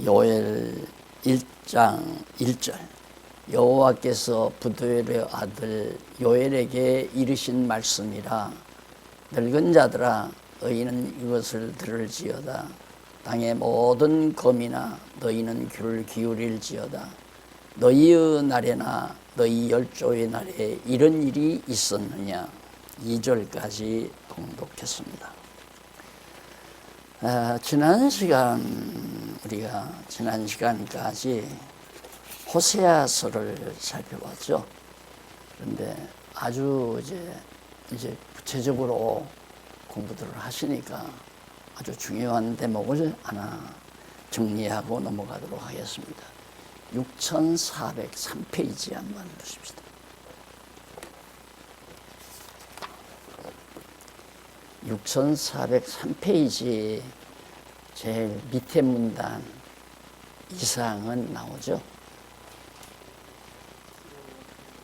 요엘 1장 1절 여호와께서 부두엘의 아들 요엘에게 이르신 말씀이라. 늙은 자들아 너희는 이것을 들을지어다. 땅의 모든 거민아 너희는 귀를 기울일지어다. 너희의 날에나 너희 열조의 날에 이런 일이 있었느냐. 2절까지 봉독했습니다. 지난 시간까지 호세아서를 살펴봤죠. 그런데 아주 이제 구체적으로 공부들을 하시니까 아주 중요한 대목을 하나 정리하고 넘어가도록 하겠습니다. 6403페이지 한번 보십시다. 6403페이지 제일 밑에 문단 이상은 나오죠.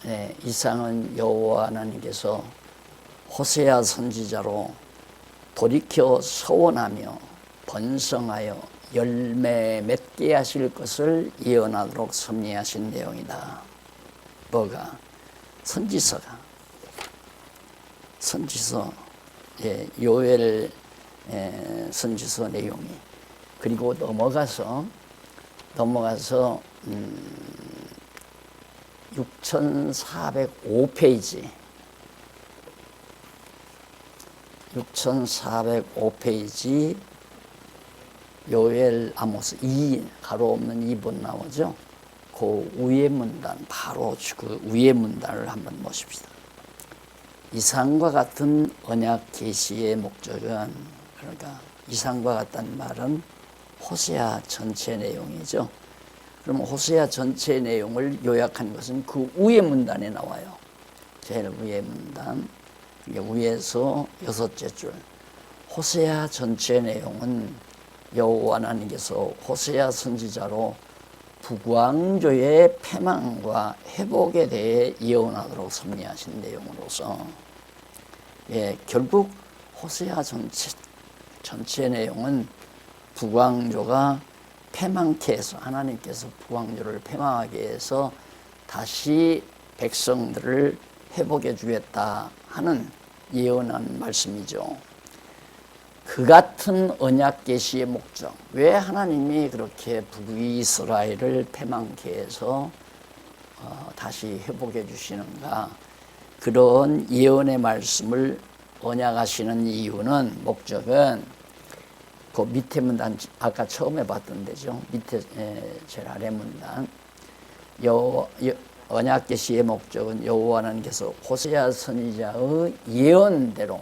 네, 이상은 여호와 하나님께서 호세아 선지자로 돌이켜 서원하며 번성하여 열매 맺게 하실 것을 예언하도록 섭리하신 내용이다. 뭐가? 선지서 요엘 선지서 내용이. 그리고 넘어가서 6405페이지 6405페이지 요엘 아모스 2 가로 없는 2번 나오죠. 그 위에 문단, 바로 그 위에 문단을 한번 보십시다. 이상과 같은 언약 계시의 목적은, 그러니까 이상과 같다는 말은 호세아 전체 내용이죠. 그럼 호세아 전체 내용을 요약한 것은 그 위에 문단에 나와요. 제일 위에 문단, 위에서 6째 줄. 호세아 전체 내용은 여호와 하나님께서 호세아 선지자로 북왕조의 패망과 회복에 대해 예언하도록 섭리하신 내용으로서, 결국 호세아 전체 내용은 북왕조가 패망케 해서, 하나님께서 북왕조를 패망하게 해서 다시 백성들을 회복해 주겠다 하는 예언한 말씀이죠. 그 같은 언약 계시의 목적, 왜 하나님이 그렇게 북이스라엘을 패망케 해서 다시 회복해 주시는가, 그런 예언의 말씀을 언약하시는 이유는, 목적은 그 밑에 문단, 아까 처음에 봤던 데죠. 밑에 제일 아래 문단, 언약 계시의 목적은 여호와 하나님께서 호세아 선지자의 예언대로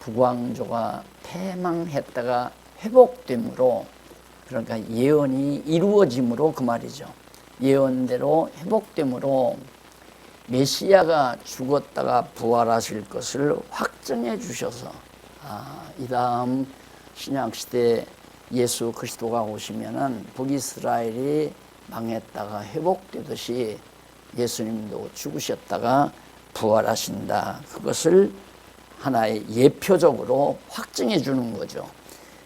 북왕조가 패망했다가 회복됨으로, 그러니까 예언이 이루어짐으로, 그 말이죠. 예언대로 회복됨으로 메시아가 죽었다가 부활하실 것을 확정해 주셔서, 이 다음 신약시대 예수 그리스도가 오시면은 북이스라엘이 망했다가 회복되듯이 예수님도 죽으셨다가 부활하신다. 그것을 하나의 예표적으로 확증해 주는 거죠.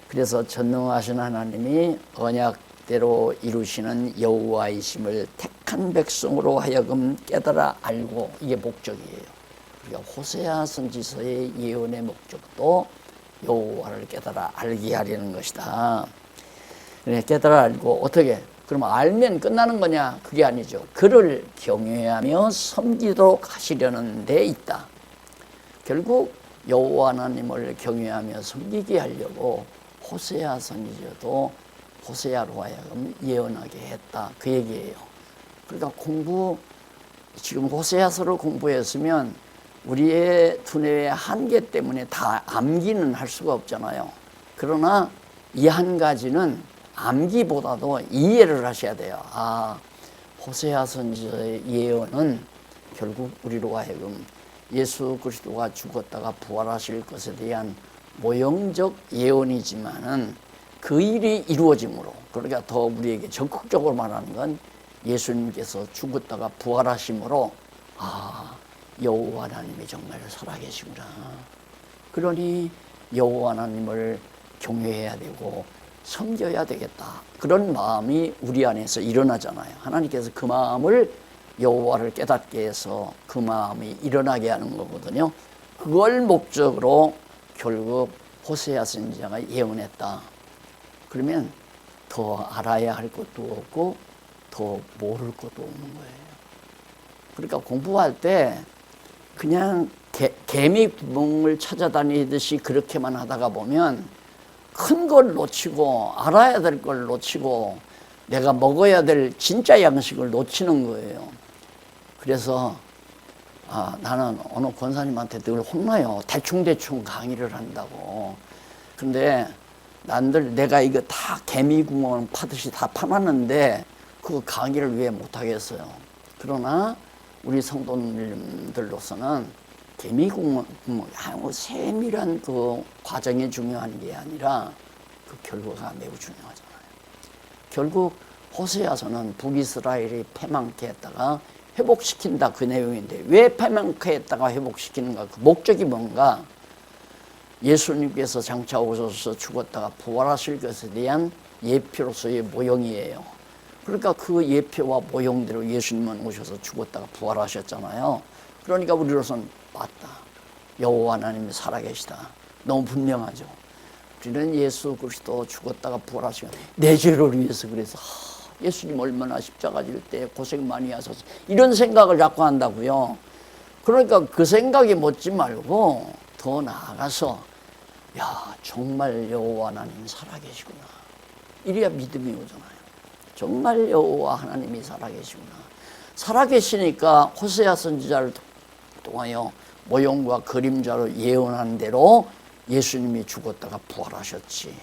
그래서 전능하신 하나님이 언약대로 이루시는 여호와이심을 택한 백성으로 하여금 깨달아 알고, 이게 목적이에요. 그러니까 호세아 선지서의 예언의 목적도 여호와를 깨달아 알게 하려는 것이다. 그래, 깨달아 알고 어떻게? 그러면 알면 끝나는 거냐? 그게 아니죠. 그를 경외하며 섬기도록 하시려는 데 있다. 결국 여호와 하나님을 경외하며 섬기게 하려고 호세아 선지자도 호세아로 하여금 예언하게 했다. 그 얘기예요. 그러니까 지금 호세아서를 공부했으면 우리의 두뇌의 한계 때문에 다 암기는 할 수가 없잖아요. 그러나 이 한 가지는 암기보다도 이해를 하셔야 돼요. 호세아 선지자의 예언은 결국 우리로 하여금 예수 그리스도가 죽었다가 부활하실 것에 대한 모형적 예언이지만은 그 일이 이루어짐으로, 그러니까 더 우리에게 적극적으로 말하는 건 예수님께서 죽었다가 부활하심으로, 여호와 하나님이 정말 살아계시구나. 그러니 여호와 하나님을 경외해야 되고 섬겨야 되겠다. 그런 마음이 우리 안에서 일어나잖아요. 하나님께서 그 마음을 여호와를 깨닫게 해서 그 마음이 일어나게 하는 거거든요. 그걸 목적으로 결국 호세아 선지자가 예언했다. 그러면 더 알아야 할 것도 없고 더 모를 것도 없는 거예요. 그러니까 공부할 때 그냥 개미 구멍을 찾아다니듯이 그렇게만 하다가 보면 큰 걸 놓치고 알아야 될 걸 놓치고 내가 먹어야 될 진짜 양식을 놓치는 거예요. 그래서 나는 어느 권사님한테 늘 혼나요. 대충대충 강의를 한다고. 근데 난들 내가 이거 다 개미구멍 파듯이 다 파놨는데 그 강의를 왜 못하겠어요. 그러나 우리 성도님들로서는 개미구멍, 세밀한 그 과정이 중요한 게 아니라 그 결과가 매우 중요하잖아요. 결국 호세아서는 북이스라엘이 패망케 했다가 회복시킨다 그 내용인데 왜 패망케 했다가 회복시키는가? 그 목적이 뭔가? 예수님께서 장차 오셔서 죽었다가 부활하실 것에 대한 예표로서의 모형이에요. 그러니까 그 예표와 모형대로 예수님은 오셔서 죽었다가 부활하셨잖아요. 그러니까 우리로서는 맞다. 여호와 하나님이 살아계시다. 너무 분명하죠. 우리는 예수 그리스도 죽었다가 부활하시면 내 죄를 위해서 그래서 예수님 얼마나 십자가 질 때 고생 많이 하셔서 이런 생각을 자꾸 한다고요. 그러니까 그 생각이 멎지 말고 더 나아가서 야 정말 여호와 하나님 살아계시구나. 이래야 믿음이 오잖아요. 정말 여호와 하나님이 살아계시구나. 살아계시니까 호세아 선지자를 통하여 모형과 그림자로 예언한 대로 예수님이 죽었다가 부활하셨지.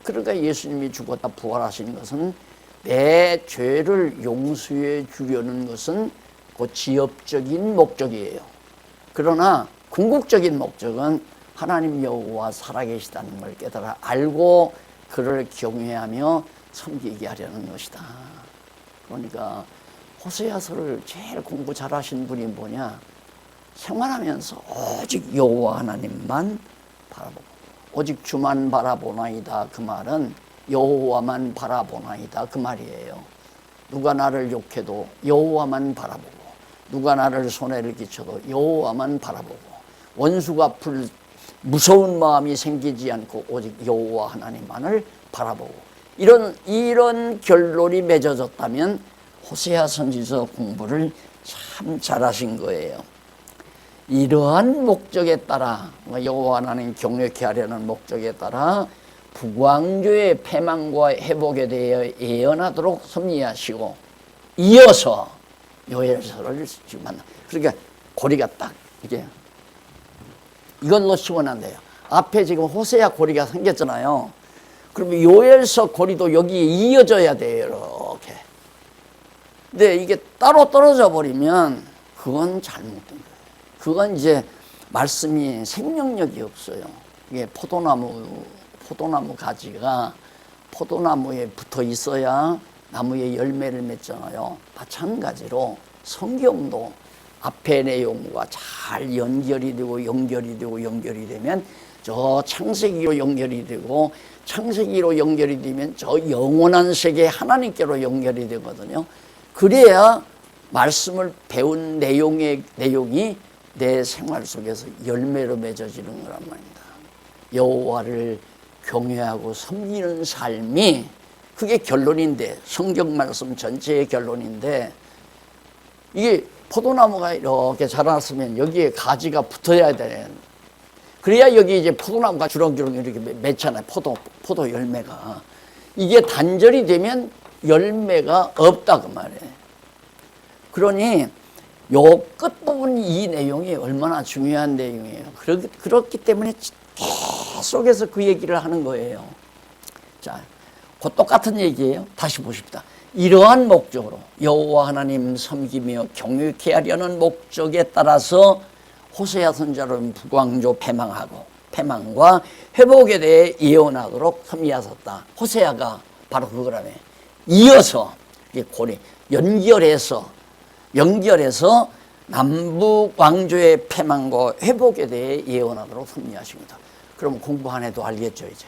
그러니까 예수님이 죽었다 부활하신 것은 내 죄를 용서해 주려는 것은 그 지엽적인 목적이에요. 그러나 궁극적인 목적은 하나님 여호와 살아계시다는 걸 깨달아 알고 그를 경외하며 섬기게 하려는 것이다. 그러니까 호세아서를 제일 공부 잘하신 분이 뭐냐? 생활하면서 오직 여호와 하나님만 바라보고 오직 주만 바라보나이다. 그 말은 여호와만 바라보나이다. 그 말이에요. 누가 나를 욕해도 여호와만 바라보고 누가 나를 손해를 끼쳐도 여호와만 바라보고 원수가 무서운 마음이 생기지 않고 오직 여호와 하나님만을 바라보고 이런 결론이 맺어졌다면 호세아 선지서 공부를 참 잘하신 거예요. 이러한 목적에 따라 여호와 하나님 경외케 하려는 목적에 따라 북왕조의 패망과 회복에 대해 예언하도록 섭리하시고 이어서 요엘서를 지금 만나. 그러니까 고리가 딱 이게 이건 놓치면 안 돼요. 앞에 지금 호세아 고리가 생겼잖아요. 그러면 요엘서 고리도 여기에 이어져야 돼요. 이렇게. 근데 이게 따로 떨어져 버리면 그건 잘못된 거예요. 그건 이제 말씀이 생명력이 없어요. 이게 포도나무 가지가 포도나무에 붙어 있어야 나무에 열매를 맺잖아요. 마찬가지로 성경도 앞의 내용과 잘 연결이 되면 저 창세기로 연결이 되고 창세기로 연결이 되면 저 영원한 세계 하나님께로 연결이 되거든요. 그래야 말씀을 배운 내용이 내 생활 속에서 열매로 맺어지는 거란 말입니다. 여호와를 경외하고 섬기는 삶이 그게 결론인데 성경 말씀 전체의 결론인데 이게 포도나무가 이렇게 자랐으면 여기에 가지가 붙어야 돼. 그래야 여기 이제 포도나무가 주렁주렁 이렇게 맺잖아요. 포도 열매가. 이게 단절이 되면 열매가 없다 그 말이에요. 그러니 요 끝부분 이 내용이 얼마나 중요한 내용이에요. 그렇기 때문에 계속해서 그 얘기를 하는 거예요. 자, 그 똑같은 얘기예요. 다시 보십시다. 이러한 목적으로 여호와 하나님 섬기며 경외케 하려는 목적에 따라서 호세아 선지자는 북왕조 패망과 회복에 대해 예언하도록 섭리하셨다. 호세아가 바로 그거라며. 이어서 고리 연결해서 남북 왕조의 패망과 회복에 대해 예언하도록 섭리하십니다. 그럼 공부 안 해도 알겠죠 이제.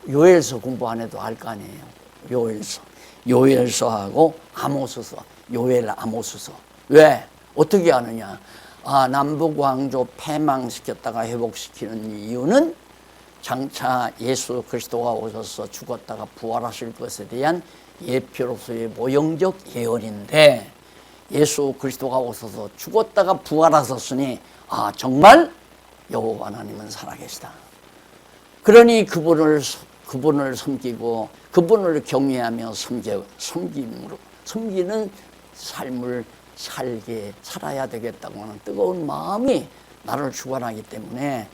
요엘서 공부 안 해도 알 거 아니에요. 요엘서하고 아모스서, 요엘 아모스서. 왜? 어떻게 아느냐? 남북 왕조 패망시켰다가 회복시키는 이유는 장차 예수 그리스도가 오셔서 죽었다가 부활하실 것에 대한 예표로서의 모형적 예언인데, 예수 그리스도가 오셔서 죽었다가 부활하셨으니 정말 여호와 하나님은 살아계시다. 그러니 그분을 섬기고 그분을 경외하며 섬기는 삶을 살아야 되겠다고 하는 뜨거운 마음이 나를 주관하기 때문에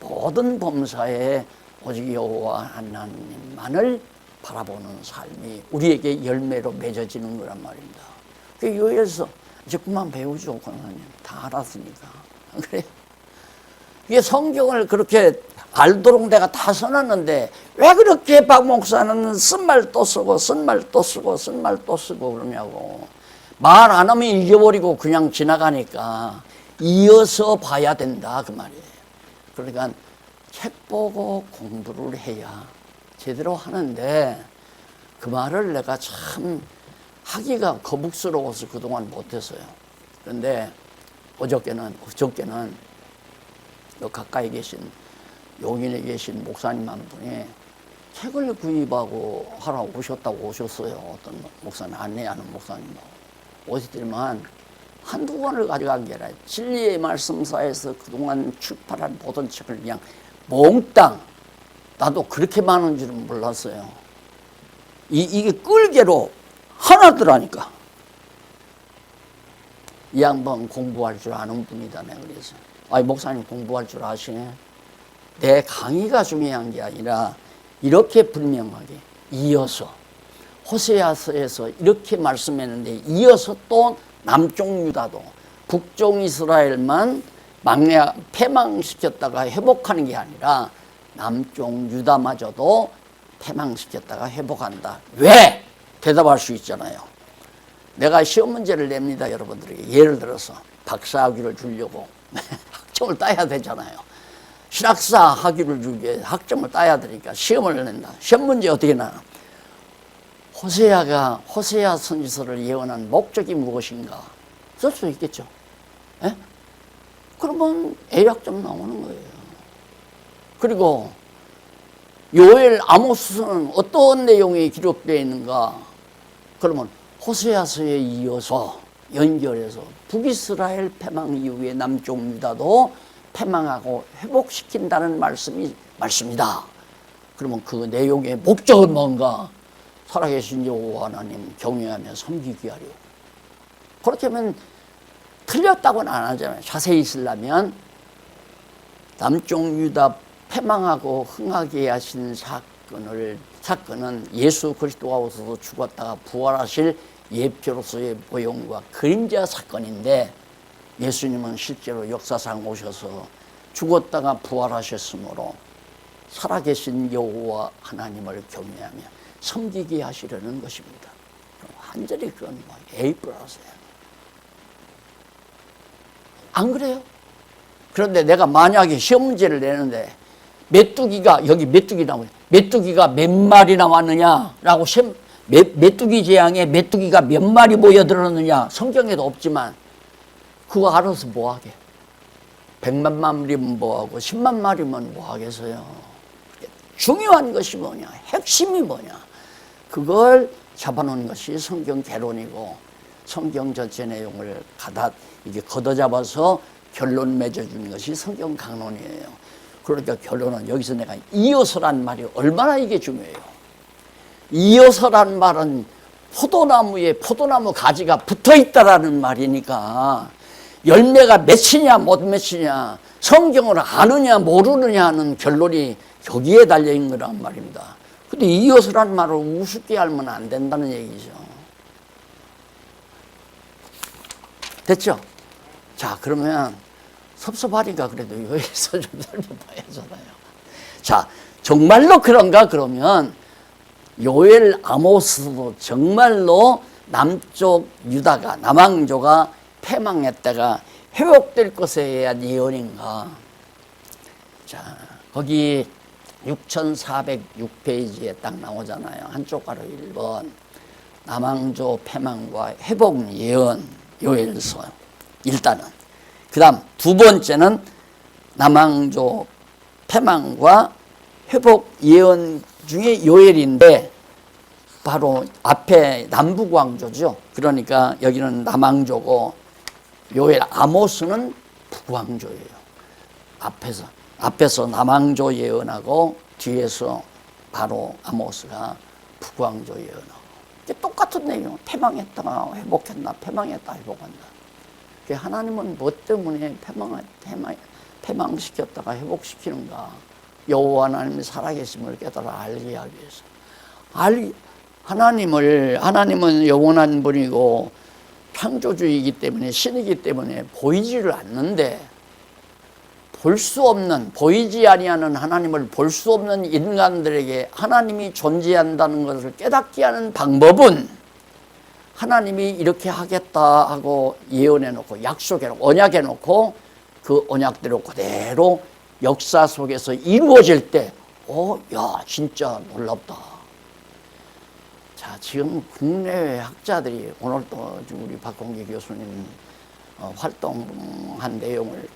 모든 범사에 오직 여호와 하나님만을 바라보는 삶이 우리에게 열매로 맺어지는 거란 말입니다. 그 요엘서 이제 그만 배우죠, 권사님. 다 알았으니까. 그래요. 이게 성경을 그렇게 알도록 내가 다 써놨는데 왜 그렇게 박 목사는 쓴 말 또 쓰고 쓴 말 또 쓰고 쓴 말 또 쓰고 그러냐고. 말 안 하면 잊어버리고 그냥 지나가니까 이어서 봐야 된다 그 말이에요. 그러니까 책 보고 공부를 해야 제대로 하는데, 그 말을 내가 참 하기가 거북스러워서 그동안 못했어요. 그런데 어저께는 가까이 계신 용인에 계신 목사님 한 분이 책을 구입하고 하러 오셨어요. 어떤 목사님, 안내하는 목사님하고 오셨더니만 한두 권을 가져간 게 아니라 진리의 말씀사에서 그동안 출판한 모든 책을 그냥 몽땅, 나도 그렇게 많은 줄은 몰랐어요. 이게 끌개로 하나더라니까. 이 양반 공부할 줄 아는 분이다. 내가 그래서 목사님 공부할 줄 아시네. 내 강의가 중요한 게 아니라 이렇게 분명하게 이어서 호세아서에서 이렇게 말씀했는데, 이어서 또 남쪽 유다도 북쪽 이스라엘만 패망시켰다가 회복하는 게 아니라 남쪽 유다마저도 패망시켰다가 회복한다. 왜? 대답할 수 있잖아요. 내가 시험 문제를 냅니다, 여러분들에게. 예를 들어서 박사학위를 주려고 학점을 따야 되잖아요. 신학사 학위를 주기 위해 학점을 따야 되니까 시험을 낸다. 시험 문제 어떻게 나나? 호세아 선지서를 예언한 목적이 무엇인가? 쓸 수 있겠죠. 에? 그러면 A학점 나오는 거예요. 그리고 요엘 아모스는 어떤 내용이 기록되어 있는가? 그러면 호세아서에 이어서 연결해서 북이스라엘 패망 이후에 남쪽 유다도 패망하고 회복시킨다는 말씀이 말씀이다. 그러면 그 내용의 목적은 뭔가? 살아계신 여호와 하나님 경외하며 섬기기 하려. 그렇게 하면 틀렸다고는 안 하잖아요. 자세히 있으려면 남쪽 유다 패망하고 흥하게 하신 사건은 예수 그리스도가 오셔서 죽었다가 부활하실 예표로서의 모형과 그림자 사건인데, 예수님은 실제로 역사상 오셔서 죽었다가 부활하셨으므로 살아계신 여호와 하나님을 경외하며 섬기게 하시려는 것입니다. 완전히 그건 A 플러스예요. 안 그래요? 그런데 내가 만약에 시험 문제를 내는데 여기 메뚜기 나오냐, 메뚜기가 몇 마리 나왔느냐라고 메뚜기 재앙에 메뚜기가 몇 마리 모여들었느냐 성경에도 없지만 그거 알아서 뭐하게? 100만 마리면 뭐하고 10만 마리면 뭐하겠어요. 중요한 것이 뭐냐, 핵심이 뭐냐, 그걸 잡아놓은 것이 성경 개론이고, 성경 전체 내용을 이게 걷어잡아서 결론 맺어주는 것이 성경 강론이에요. 그러니까 결론은 여기서 내가 이어서란 말이 얼마나 이게 중요해요. 이어서란 말은 포도나무에 포도나무 가지가 붙어있다라는 말이니까 열매가 맺히냐 못 맺히냐, 성경을 아느냐 모르느냐 하는 결론이 여기에 달려있는 거란 말입니다. 근데 이어서란 말을 우습게 알면 안 된다는 얘기죠. 됐죠? 자, 그러면 섭섭하니까 그래도 여기서 좀 설명해야잖아요. 자, 정말로 그런가? 그러면 요엘 아모스도 정말로 남쪽 유다가, 남왕조가 패망했다가 회복될 것에 대한 예언인가? 자, 거기 6406페이지에 딱 나오잖아요. 한쪽 가로 1번 남왕조 패망과 회복 예언 요엘서 일단은. 그 다음 두 번째는 남왕조 패망과 회복 예언 중에 요엘인데 바로 앞에 남북왕조죠. 그러니까 여기는 남왕조고 요엘 아모스는 북왕조예요. 앞에서 남왕조 예언하고 뒤에서 바로 아모스가 북왕조 예언하고 똑같은 내용. 패망했다가 회복했나 패망했다 회복한다. 하나님은 뭐 때문에 패망시켰다가 회복시키는가? 여호와 하나님이 살아계심을 깨달아 알게 하기 위해서. 하나님은 영원한 분이고 창조주이기 때문에 신이기 때문에 보이지를 않는데 보이지 아니하는 하나님을 볼 수 없는 인간들에게 하나님이 존재한다는 것을 깨닫게 하는 방법은 하나님이 이렇게 하겠다 하고 예언해놓고 약속해놓고 언약해놓고 그 언약대로 그대로 역사 속에서 이루어질 때 야 진짜 놀랍다. 자, 지금 국내외 학자들이 오늘 또 우리 박홍기 교수님 활동한 내용을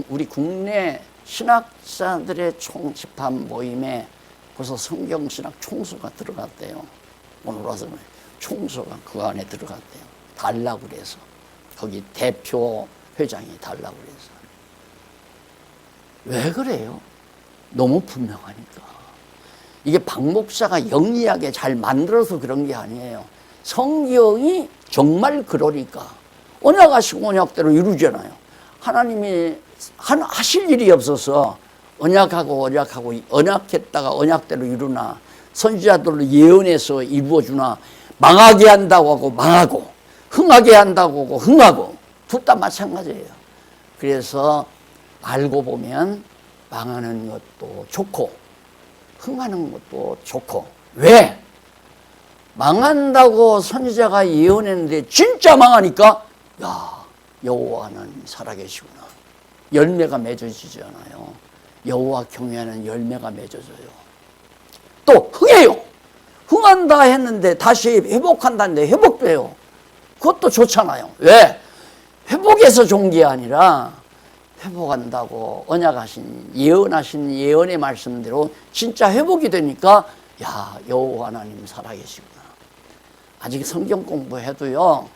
우리 국내 신학자들의 총집합 모임에 벌써 성경신학 총수가 들어갔대요. 오늘 와서 총수가 그 안에 들어갔대요. 달라고 그래서. 거기 대표 회장이 달라고 그래서. 왜 그래요? 너무 분명하니까. 이게 박 목사가 영리하게 잘 만들어서 그런 게 아니에요. 성경이 정말 그러니까. 언약하시고 언약대로 이루잖아요. 하나님이 하실 일이 없어서 언약했다가 언약대로 이루나 선지자들로 예언해서 이루어주나 망하게 한다고 하고 망하고 흥하게 한다고 하고 흥하고 둘 다 마찬가지예요. 그래서 알고 보면 망하는 것도 좋고 흥하는 것도 좋고. 왜? 망한다고 선지자가 예언했는데 진짜 망하니까 여호와는 살아계시구나. 열매가 맺어지잖아요. 여호와 경외하는 열매가 맺어져요. 또 흥해요. 흥한다 했는데 다시 회복한다는데 회복돼요. 그것도 좋잖아요. 왜? 회복해서 좋은 게 아니라 회복한다고 언약하신 예언하신 예언의 말씀대로 진짜 회복이 되니까 여호와 하나님 살아계시구나. 아직 성경 공부해도요.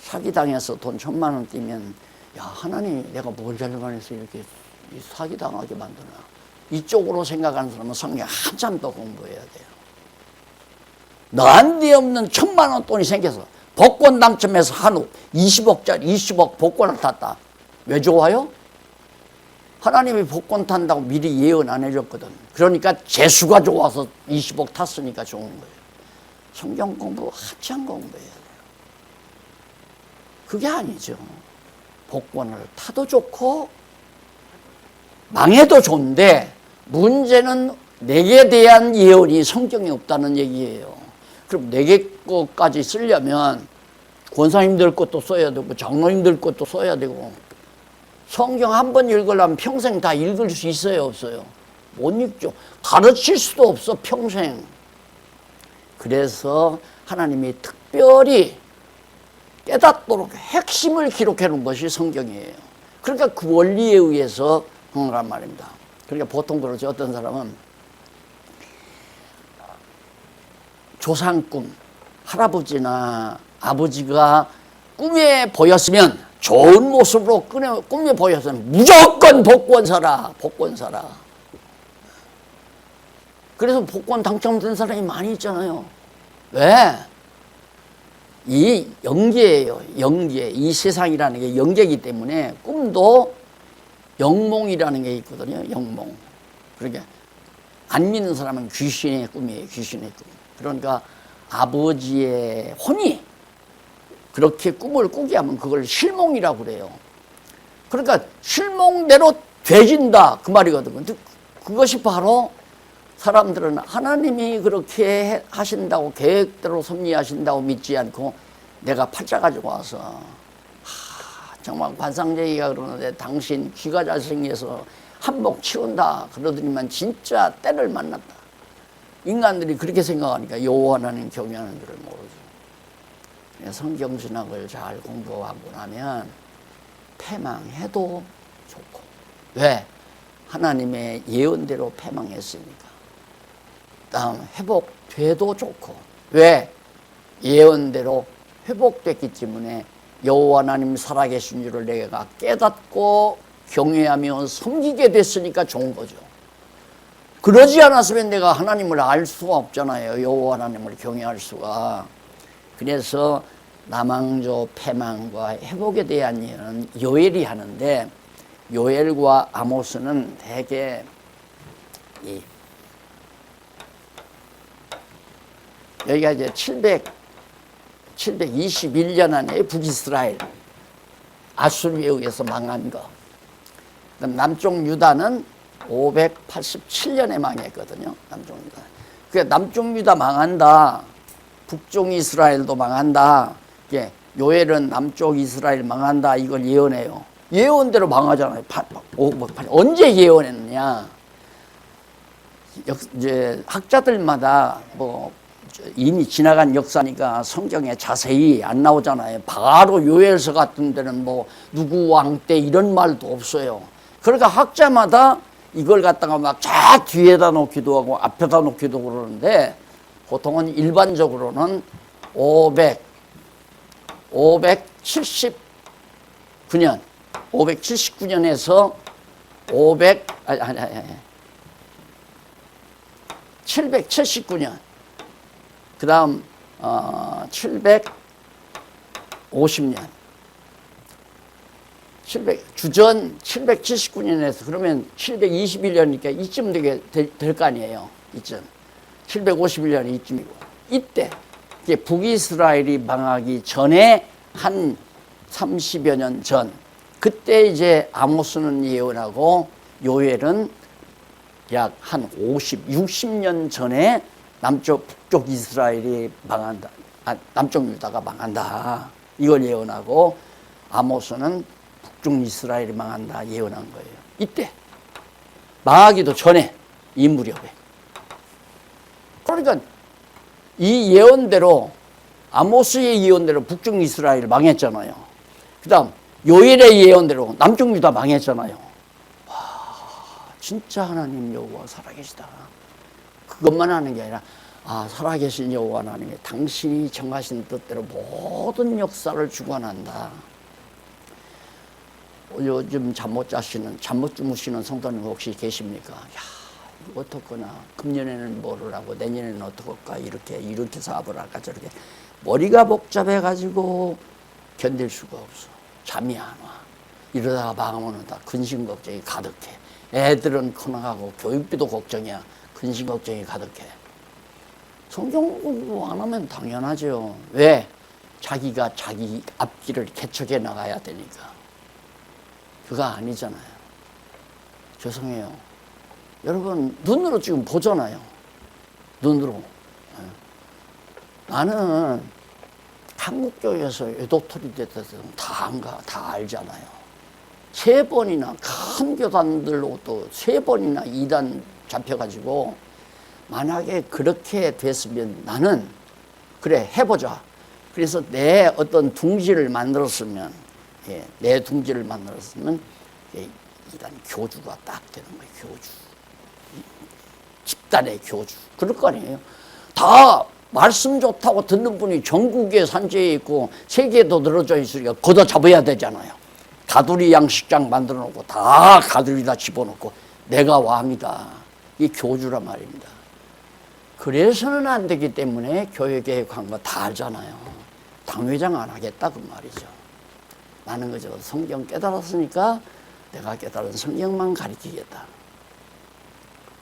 사기당해서 돈 1,000,000원 띄면 하나님 내가 뭘 잘못해서 이렇게 사기당하게 만드나. 이쪽으로 생각하는 사람은 성경 한참 더 공부해야 돼요. 난데없는 1,000,000원 돈이 생겨서 복권 당첨해서 한우 20억 복권을 탔다. 왜 좋아요? 하나님이 복권 탄다고 미리 예언 안 해줬거든. 그러니까 재수가 좋아서 20억 탔으니까 좋은 거예요. 성경 공부 한참 공부해야 돼요. 그게 아니죠. 복권을 타도 좋고 망해도 좋은데 문제는 내게 대한 예언이 성경에 없다는 얘기예요. 그럼 내게 것까지 쓰려면 권사님들 것도 써야 되고 장로님들 것도 써야 되고 성경 한 번 읽으려면 평생 다 읽을 수 있어요, 없어요? 못 읽죠. 가르칠 수도 없어, 평생. 그래서 하나님이 특별히 깨닫도록 핵심을 기록해 놓은 것이 성경이에요. 그러니까 그 원리에 의해서 그런 말입니다. 그러니까 보통 그러죠. 어떤 사람은 조상 꿈, 할아버지나 아버지가 꿈에 보였으면 좋은 모습으로 꿈에 보였으면 무조건 복권 사라. 그래서 복권 당첨된 사람이 많이 있잖아요. 왜? 이 영계예요. 영계. 이 세상이라는 게 영계이기 때문에 꿈도 영몽이라는 게 있거든요. 영몽. 그러니까 안 믿는 사람은 귀신의 꿈이에요. 귀신의 꿈. 그러니까 아버지의 혼이 그렇게 꿈을 꾸게 하면 그걸 실몽이라고 그래요. 그러니까 실몽대로 되진다 그 말이거든요. 근데 그것이 바로 사람들은 하나님이 그렇게 하신다고 계획대로 섭리하신다고 믿지 않고 내가 팔자 가지고 와서 정말 관상쟁이가 그러는데 당신 귀가 잘생겨서 한몫 치운다 그러더니만 진짜 때를 만났다. 인간들이 그렇게 생각하니까 여호와 하나님 경외하는 줄을 모르죠. 성경신학을 잘 공부하고 나면 패망해도 좋고. 왜? 하나님의 예언대로 패망했으니까. 다음 회복돼도 좋고. 왜? 예언대로 회복됐기 때문에 여호와 하나님 살아계신 줄을 내가 깨닫고 경외하며 섬기게 됐으니까 좋은 거죠. 그러지 않았으면 내가 하나님을 알 수가 없잖아요. 여호와 하나님을 경외할 수가. 그래서 남왕조 패망과 회복에 대한 예는 요엘이 하는데, 요엘과 아모스는 대개 여기가 이제 721년 안에 북이스라엘 아수르에 의해서 망한 거. 그다음 남쪽 유다는 587년에 망했거든요. 남쪽 유다. 그러니까 남쪽 유다 망한다. 북쪽 이스라엘도 망한다. 요엘은 남쪽 이스라엘 망한다. 이걸 예언해요. 예언대로 망하잖아요. 언제 예언했느냐? 이제 학자들마다 뭐 이미 지나간 역사니까 성경에 자세히 안 나오잖아요. 바로 요엘서 같은 데는 뭐 누구 왕 때 이런 말도 없어요. 그러니까 학자마다 이걸 갖다가 막 저 뒤에다 놓기도 하고 앞에다 놓기도 그러는데, 보통은 일반적으로는 579년에서 779년, 그 다음 750년, 주전 779년에서 그러면 721년이니까 이쯤 되게 될 거 아니에요. 이쯤 751년이 이쯤이고, 이때 북이스라엘이 망하기 전에 한 30여 년 전, 그때 이제 아모스는 예언하고 요엘은 약 한 60년 전에 북쪽 이스라엘이 망한다. 남쪽 유다가 망한다. 이걸 예언하고, 아모스는 북쪽 이스라엘이 망한다 예언한 거예요. 이때 망하기도 전에 이 무렵에. 그러니까 이 예언대로, 아모스의 예언대로 북쪽 이스라엘 망했잖아요. 그 다음 요엘의 예언대로 남쪽 유다 망했잖아요. 와, 진짜 하나님 여호와 살아계시다. 그것만 하는 게 아니라, 살아계신 여호와 하나님이 당신이 정하신 뜻대로 모든 역사를 주관한다. 요즘 잠 못 주무시는 성도님 혹시 계십니까? 이거 어떡하나, 금년에는 뭐를 하고 내년에는 어떡할까, 이렇게 사업을 할까, 저렇게 머리가 복잡해가지고 견딜 수가 없어. 잠이 안 와. 이러다가 망하면 다 근심 걱정이 가득해. 애들은 커나가고 교육비도 걱정이야. 근심 걱정이 가득해. 성경 공부 안 하면 당연하죠. 왜? 자기가 자기 앞길을 개척해 나가야 되니까. 그거 아니잖아요. 죄송해요. 여러분, 눈으로 지금 보잖아요. 눈으로. 나는 한국교회에서 외도토리에 대해서 다 알잖아요. 3번이나 큰 교단들로도 3번이나 이단 잡혀가지고, 만약에 그렇게 됐으면 나는 그래 해보자. 그래서 내 어떤 둥지를 만들었으면, 내 둥지를 만들었으면 이단 교주가 딱 되는 거예요. 교주. 집단의 교주. 그럴 거 아니에요. 다 말씀 좋다고 듣는 분이 전국에 산재에 있고 세계에도 늘어져 있으니까 걷어 잡아야 되잖아요. 가두리 양식장 만들어 놓고 다 가두리다 집어넣고 내가 왕이다. 이 교주란 말입니다. 그래서는 안 되기 때문에 교회 계획한 거 다 알잖아요. 당회장 안 하겠다 그 말이죠. 나는 그저 성경 깨달았으니까 내가 깨달은 성경만 가르치겠다.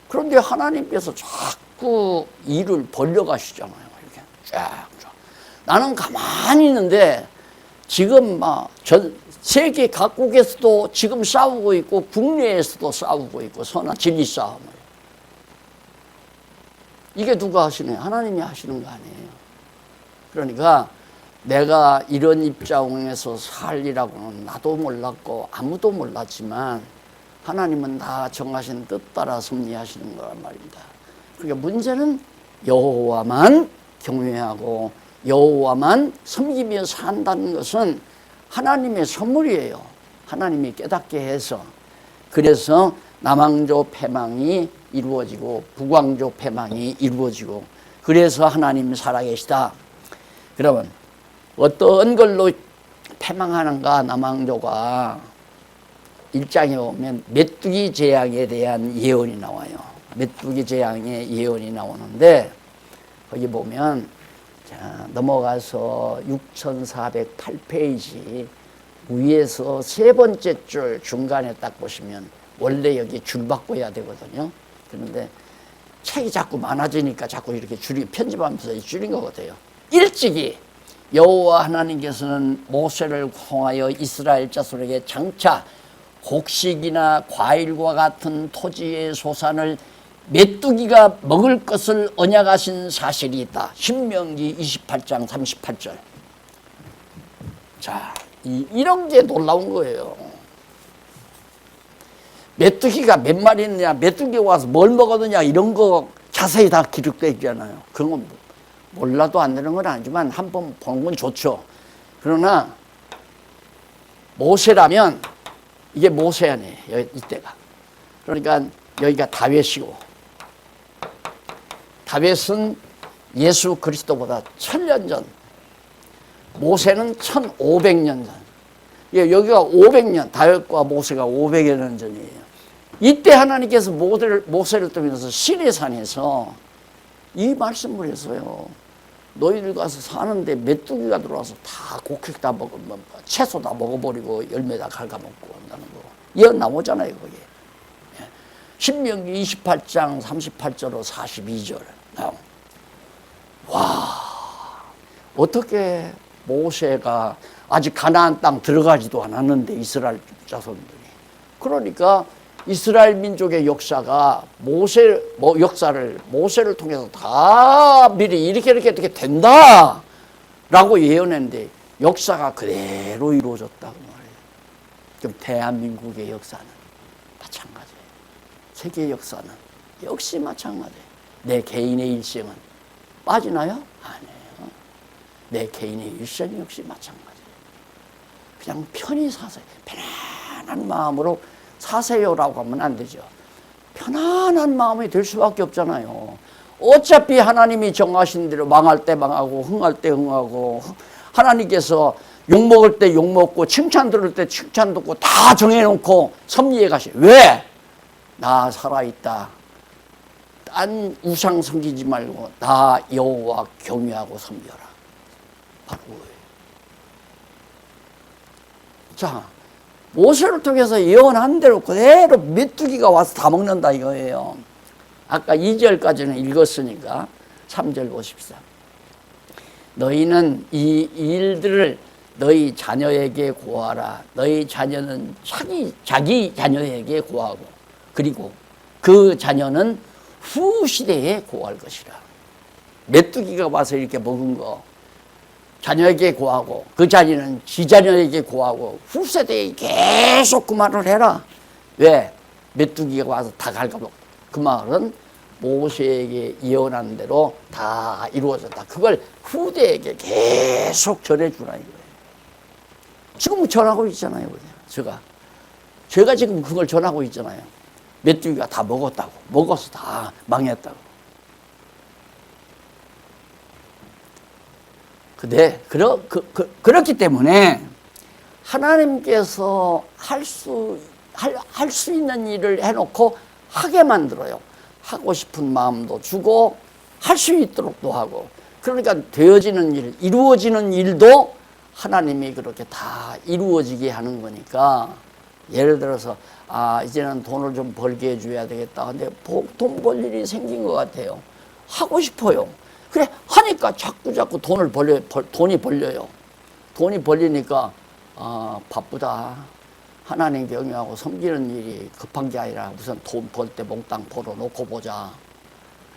그런데 하나님께서 자꾸 일을 벌려가시잖아요. 이렇게 쫙. 나는 가만히 있는데 지금 전 세계 각국에서도 지금 싸우고 있고 국내에서도 싸우고 있고, 선한 진리 싸움을. 이게 누가 하시네요? 하나님이 하시는 거 아니에요. 그러니까 내가 이런 입장에서 살리라고는 나도 몰랐고 아무도 몰랐지만 하나님은 다 정하신 뜻 따라 섭리하시는 거란 말입니다. 그러니까 문제는 여호와만 경외하고 여호와만 섬기며 산다는 것은 하나님의 선물이에요. 하나님이 깨닫게 해서. 그래서 남왕조 패망이 이루어지고 북왕조 패망이 이루어지고, 그래서 하나님이 살아계시다. 그러면 어떤 걸로 패망하는가? 남왕조가 1장에 보면 메뚜기 재앙에 대한 예언이 나와요. 메뚜기 재앙의 예언이 나오는데 거기 보면, 자, 넘어가서 6408페이지 위에서 세 번째 줄 중간에 딱 보시면 원래 여기 줄 바꿔야 되거든요. 그런데 책이 자꾸 많아지니까 자꾸 이렇게 편집하면서 줄인 거거든요. 일찍이 여호와 하나님께서는 모세를 통하여 이스라엘 자손에게 장차 곡식이나 과일과 같은 토지의 소산을 메뚜기가 먹을 것을 언약하신 사실이 있다. 신명기 28장 38절. 자, 이런 게 놀라운 거예요. 메뚜기가 몇 마리 있느냐, 메뚜기가 와서 뭘 먹었느냐, 이런 거 자세히 다 기록되어 있잖아요. 그런 건 몰라도 안 되는 건 아니지만 한번 보는 건 좋죠. 그러나 모세라면, 이게 모세 아니에요, 이때가. 그러니까 여기가 다윗이고, 다윗은 예수 그리스도보다 1000년 전, 모세는 1500년 전. 여기가 500년, 다윗과 모세가 500여 년 전이에요. 이때 하나님께서 모세를 통해서 시내산에서 이 말씀을 했어요. 너희들 가서 사는데 메뚜기가 들어와서 다 곡식 다 먹으면 채소 다 먹어버리고 열매 다 갉아먹고 한다는 거. 이어 나오잖아요, 거기. 신명기 28장 38절로 42절 나오. 와, 어떻게 모세가 아직 가나안 땅 들어가지도 않았는데, 이스라엘 자손들이. 그러니까 이스라엘 민족의 역사가 역사를 모세를 통해서 다 미리 이렇게 된다 라고 예언했는데 역사가 그대로 이루어졌다고 말해요. 그럼 대한민국의 역사는 마찬가지예요. 세계 역사는 역시 마찬가지예요. 내 개인의 일생은 빠지나요? 아니에요. 내 개인의 일생 역시 마찬가지예요. 그냥 편히 사세요. 편안한 마음으로 사세요라고 하면 안 되죠. 편안한 마음이 될 수밖에 없잖아요. 어차피 하나님이 정하신 대로 망할 때 망하고 흥할 때 흥하고, 하나님께서 욕먹을 때 욕먹고 칭찬 들을 때 칭찬 듣고 다 정해놓고 섭리해 가시. 왜? 나 살아있다. 딴 우상 섬기지 말고 나 여호와 경외하고 섬겨라. 바로 그거예요. 자, 모세를 통해서 예언한 대로 그대로 메뚜기가 와서 다 먹는다 이거예요. 아까 2절까지는 읽었으니까 3절 보십시오. 너희는 이 일들을 너희 자녀에게 고하라. 너희 자녀는 자기 자녀에게 고하고, 그리고 그 자녀는 후 시대에 고할 것이라. 메뚜기가 와서 이렇게 먹은 거 자녀에게 고하고, 그 자녀는 지 자녀에게 고하고, 후세대에 계속 그 말을 해라. 왜? 메뚜기가 와서 다 갉아먹고. 그 말은 모세에게 예언한 대로 다 이루어졌다. 그걸 후대에게 계속 전해주라 이거예요. 지금 전하고 있잖아요. 제가 지금 그걸 전하고 있잖아요. 메뚜기가 다 먹었다고. 먹어서 다 망했다고. 그렇기 때문에 하나님께서 할 수 있는 일을 해놓고 하게 만들어요. 하고 싶은 마음도 주고 할 수 있도록도 하고. 그러니까 되어지는 일, 이루어지는 일도 하나님이 그렇게 다 이루어지게 하는 거니까, 예를 들어서 이제는 돈을 좀 벌게 해줘야 되겠다. 근데 돈 벌 일이 생긴 것 같아요. 하고 싶어요. 그래 하니까 자꾸 돈이 벌려요. 돈이 벌리니까 바쁘다. 하나님 경외하고 섬기는 일이 급한 게 아니라 우선 돈 벌 때 몽땅 벌어놓고 보자.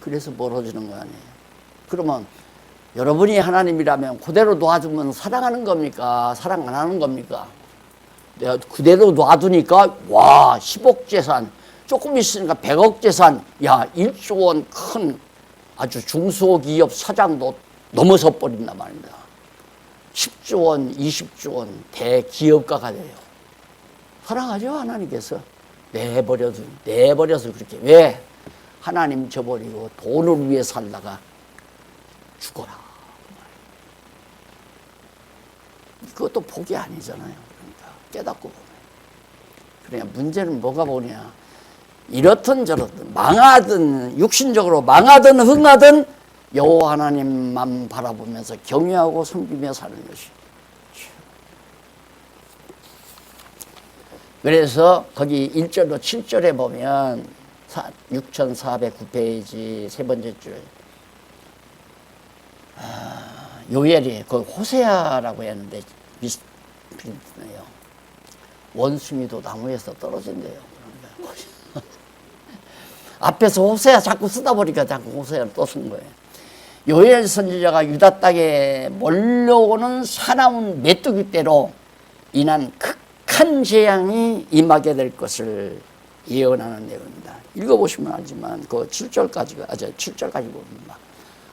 그래서 벌어지는 거 아니에요. 그러면 여러분이 하나님이라면 그대로 놔두면 사랑하는 겁니까? 사랑 안 하는 겁니까? 내가 그대로 놔두니까 와 10억 재산, 조금 있으니까 100억 재산, 야 1조 원 큰 아주 중소기업 사장도 넘어서 버린단 말입니다. 10조 원, 20조 원 대기업가가 돼요. 사랑하죠 하나님께서. 내버려서 그렇게. 왜? 하나님 저버리고 돈을 위해 살다가 죽어라. 그것도 복이 아니잖아요. 그러니까 깨닫고 보면. 그러니까 문제는 뭐가 뭐냐. 이렇든 저렇든 망하든 육신적으로 망하든 흥하든 여호와 하나님만 바라보면서 경외하고 섬기며 사는 것이. 그래서 거기 1절로 7절에 보면 6409페이지 세 번째 줄 요엘이 그 호세아라고 했는데 비슷해요. 원숭이도 나무에서 떨어진대요. 앞에서 호세아 자꾸 쓰다 보니까 자꾸 호세아를 또 쓴 거예요. 요엘 선지자가 유다 땅에 몰려오는 사나운 메뚜기 떼로 인한 극한 재앙이 임하게 될 것을 예언하는 내용입니다. 읽어보시면 알지만 그 7절까지가 7절까지 보면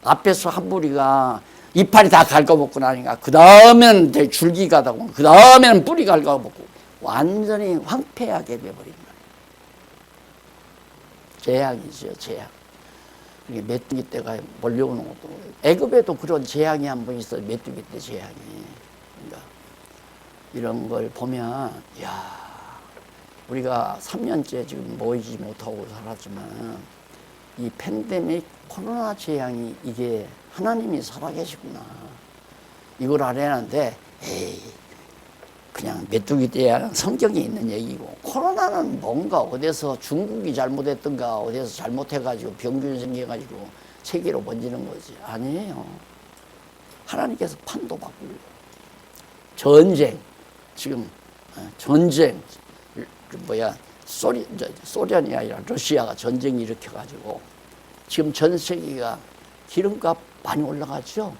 앞에서 한 무리가 이파리 다 갉아먹고 나니까 그 다음엔 줄기가 나고 그 다음에는 뿌리가 갉아먹고 완전히 황폐하게 되어버립니다. 재앙이죠, 재앙. 메뚜기 떼가 몰려오는 것도 애굽에도 그런 재앙이 한 번 있어요. 메뚜기 떼 재앙이. 그러니까 이런 걸 보면 야 우리가 3년째 지금 모이지 못하고 살았지만 이 팬데믹 코로나 재앙이 이게 하나님이 살아계시구나 이걸 알아야하는데 에이 그냥 메뚜기 떼야 성경에 있는 얘기고 코로나는 뭔가 어디서 중국이 잘못했던가 어디서 잘못해가지고 병균 생겨가지고 세계로 번지는 거지. 아니에요. 하나님께서 판도 바꾸고 전쟁 지금 전쟁 소련이 아니라 러시아가 전쟁 일으켜가지고 지금 전 세계가 기름값 많이 올라가죠.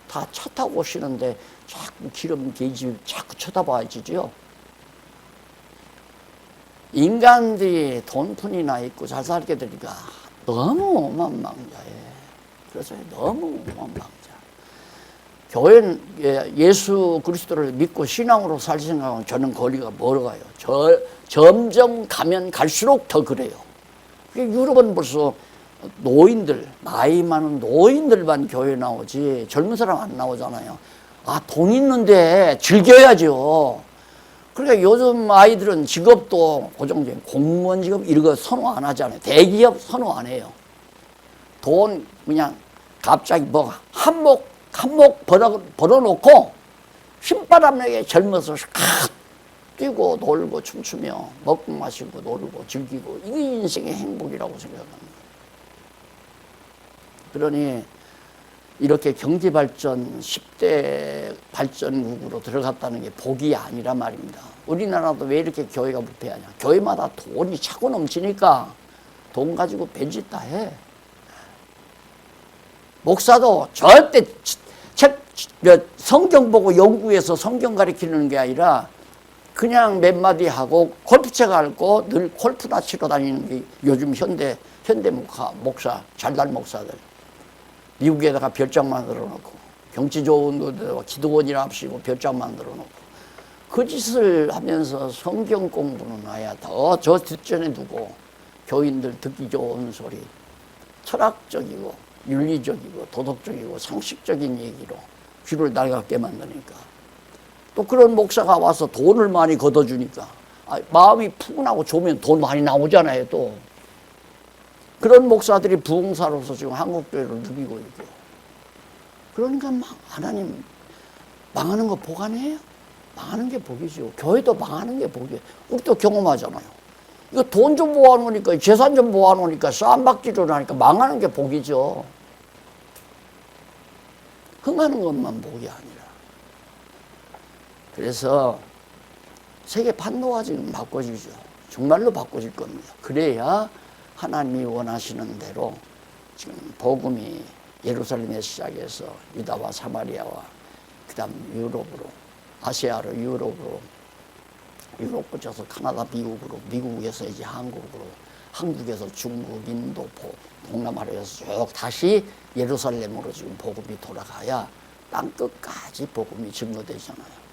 다 차 타고 오시는데 자꾸 기름 게이지 자꾸 쳐다봐야지죠. 인간들이 돈푼이나 있고 잘 살게 되니까 너무 오만망자예요. 그래서 너무 오만망자. 교회는 예수 그리스도를 믿고 신앙으로 살 생각하면 저는 거리가 멀어가요. 점점 가면 갈수록 더 그래요. 유럽은 벌써 노인들, 나이 많은 노인들만 교회 나오지 젊은 사람 안 나오잖아요. 아, 돈 있는데 즐겨야죠. 그러니까 요즘 아이들은 직업도 고정적인 공무원 직업 이런 거 선호 안 하잖아요. 대기업 선호 안 해요. 돈 그냥 갑자기 뭐 한몫 벌어놓고 신바람나게 젊어서 뛰고 놀고 춤추며 먹고 마시고 놀고 즐기고 이게 인생의 행복이라고 생각합니다. 그러니 이렇게 경제발전 10대 발전국으로 들어갔다는 게 복이 아니라 말입니다. 우리나라도 왜 이렇게 교회가 부패하냐. 교회마다 돈이 차고 넘치니까 돈 가지고 별짓 다 해. 목사도 절대 성경 보고 연구해서 성경 가르치는 게 아니라 그냥 몇 마디 하고 골프채 갈고 늘 골프나 치러 다니는 게 요즘 현대 목사, 잘난 목사들. 미국에다가 별장 만들어 놓고 경치 좋은 데다가 기도원이나 합시고 별장 만들어 놓고 그 짓을 하면서 성경 공부는 아야 더 저 뒷전에 두고 교인들 듣기 좋은 소리 철학적이고 윤리적이고 도덕적이고 상식적인 얘기로 귀를 낡게 만드니까 또 그런 목사가 와서 돈을 많이 걷어주니까 마음이 푸근하고 좋으면 돈 많이 나오잖아요. 또 그런 목사들이 부흥사로서 지금 한국교회를 누비고 있고 그러니까 하나님 망하는 거 복 아니에요? 망하는 게 복이죠. 교회도 망하는 게 복이에요. 우리도 경험하잖아요. 이거 돈 좀 모아놓으니까 재산 좀 모아놓으니까 쌈박질을 하니까 망하는 게 복이죠. 흥하는 것만 복이 아니라. 그래서 세계 판도가 지금 바꿔지죠. 정말로 바꿔질 겁니다. 그래야 하나님이 원하시는 대로 지금 복음이 예루살렘에 시작해서 유다와 사마리아와 그다음 유럽으로, 아시아로 유럽으로, 유럽 거쳐서 카나다, 미국으로, 미국에서 이제 한국으로, 한국에서 중국, 인도, 동남아로 해서 쭉 다시 예루살렘으로 지금 복음이 돌아가야 땅 끝까지 복음이 증거되잖아요.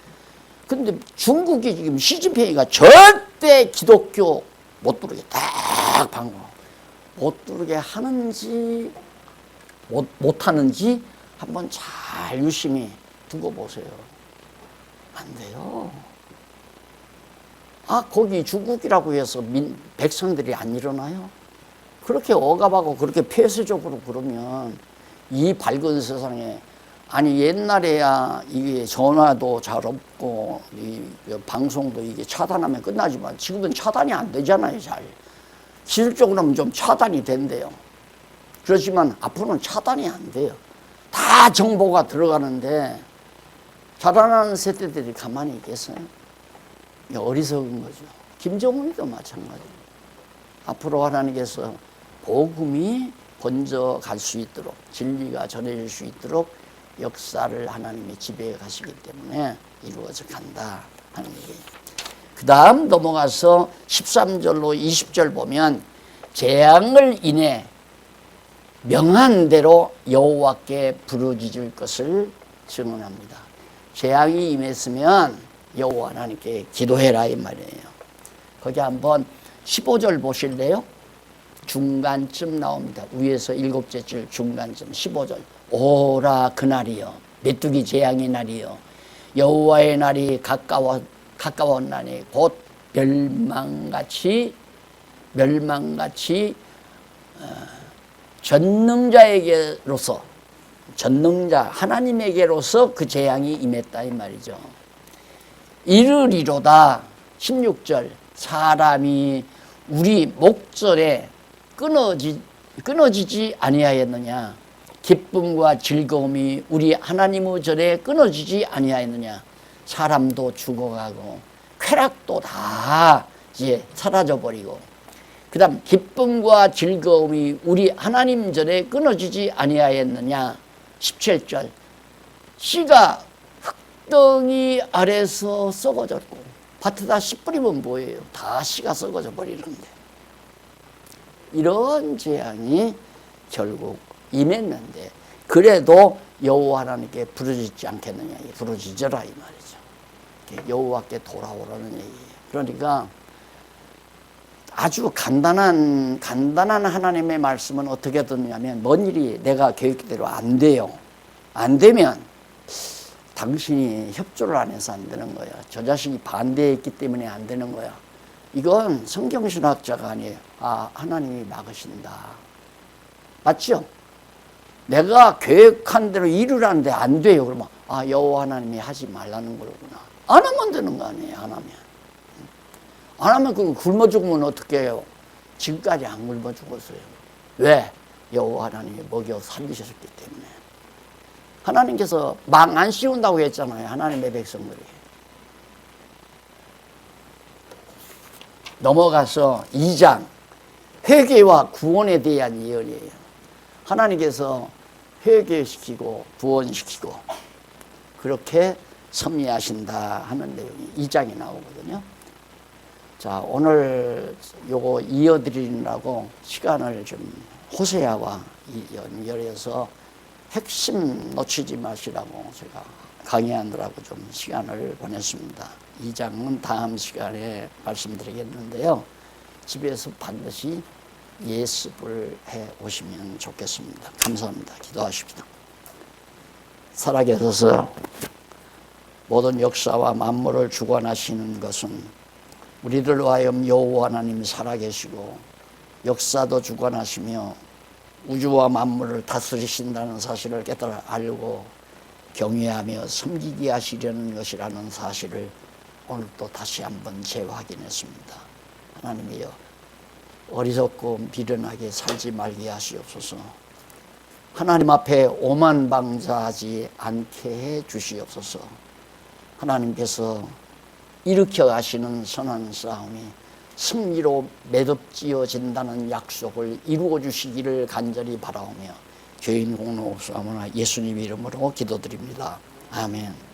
근데 중국이 지금 시진핑이가 절대 기독교 못 들게 딱 방어, 못 들게 하는지 못 하는지 한번 잘 유심히 두고 보세요. 안 돼요. 아, 거기 중국이라고 해서 백성들이 안 일어나요? 그렇게 억압하고 그렇게 폐쇄적으로 그러면 이 밝은 세상에, 아니 옛날에야 이게 전화도 잘 없고 이 방송도 이게 차단하면 끝나지만 지금은 차단이 안 되잖아요. 잘 기술적으로는 좀 차단이 된대요. 그렇지만 앞으로는 차단이 안 돼요. 다 정보가 들어가는데 자라나는 세대들이 가만히 있겠어요? 어리석은 거죠. 김정은이도 마찬가지예요. 앞으로 하나님께서 복음이 번져갈 수 있도록, 진리가 전해질 수 있도록 역사를 하나님이 지배해 가시기 때문에 이루어져 간다 하는 얘기예요. 그 다음 넘어가서 13절로 20절 보면 재앙을 인해 명한 대로 여호와께 부르짖을 것을 증언합니다. 재앙이 임했으면 여호와 하나님께 기도해라 이 말이에요. 거기 한번 15절 보실래요? 중간쯤 나옵니다. 위에서 7째 줄 중간쯤 15절. 오라 그날이여, 메뚜기 재앙의 날이여, 여호와의 날이 가까웠나니 곧 멸망같이 전능자에게로서, 전능자 하나님에게로서 그 재앙이 임했다 이 말이죠. 이르리로다 16절. 사람이 우리 목전에 끊어지지 아니하였느냐, 기쁨과 즐거움이 우리 하나님의 전에 끊어지지 아니하였느냐. 사람도 죽어가고 쾌락도 다 이제 사라져버리고, 그 다음 기쁨과 즐거움이 우리 하나님 전에 끊어지지 아니하였느냐. 17절. 씨가 흙덩이 아래서 썩어졌고, 밭에다 씨 뿌리면 뭐예요? 다 씨가 썩어져 버리는데. 이런 재앙이 결국 임했는데 그래도 여호와 하나님께 부르짖지 않겠느냐. 부르짖어라 이 말이죠. 여호와께 돌아오라는 얘기예요. 그러니까 아주 간단한 하나님의 말씀은 어떻게 듣냐면, 뭔 일이 내가 계획대로 안 돼요. 안 되면 당신이 협조를 안 해서 안 되는 거야. 저 자식이 반대했기 때문에 안 되는 거야. 이건 성경신학자가 아니에요. 아, 하나님이 막으신다. 맞죠? 내가 계획한 대로 이루라는데 안 돼요. 그러면 아, 여호와 하나님이 하지 말라는 거구나. 안 하면 되는 거 아니에요. 안 하면 그 굶어 죽으면 어떻게 해요? 지금까지 안 굶어 죽었어요. 왜? 여호와 하나님이 먹여 살리셨기 때문에. 하나님께서 망 안 씌운다고 했잖아요. 하나님의 백성들이. 넘어가서 2장 회개와 구원에 대한 예언이에요. 하나님께서 회개시키고 구원시키고 그렇게 섭리하신다 하는 내용이 2장에 나오거든요. 자, 오늘 요거 이어드리느라고 시간을 좀 호세아와 연결해서 핵심 놓치지 마시라고 제가 강의하느라고 좀 시간을 보냈습니다. 2장은 다음 시간에 말씀드리겠는데요. 집에서 반드시 예습을 해 오시면 좋겠습니다. 감사합니다. 기도하십시다. 살아계셔서 모든 역사와 만물을 주관하시는 것은 우리들로 하여금 여호와 하나님이 살아계시고 역사도 주관하시며 우주와 만물을 다스리신다는 사실을 깨달아 알고 경외하며 섬기게 하시려는 것이라는 사실을 오늘 또 다시 한번 재확인했습니다. 하나님이여, 어리석고 미련하게 살지 말게 하시옵소서. 하나님 앞에 오만방자하지 않게 해 주시옵소서. 하나님께서 일으켜 가시는 선한 싸움이 승리로 매듭지어진다는 약속을 이루어 주시기를 간절히 바라오며 교인 공로사모나 예수님 이름으로 기도드립니다. 아멘.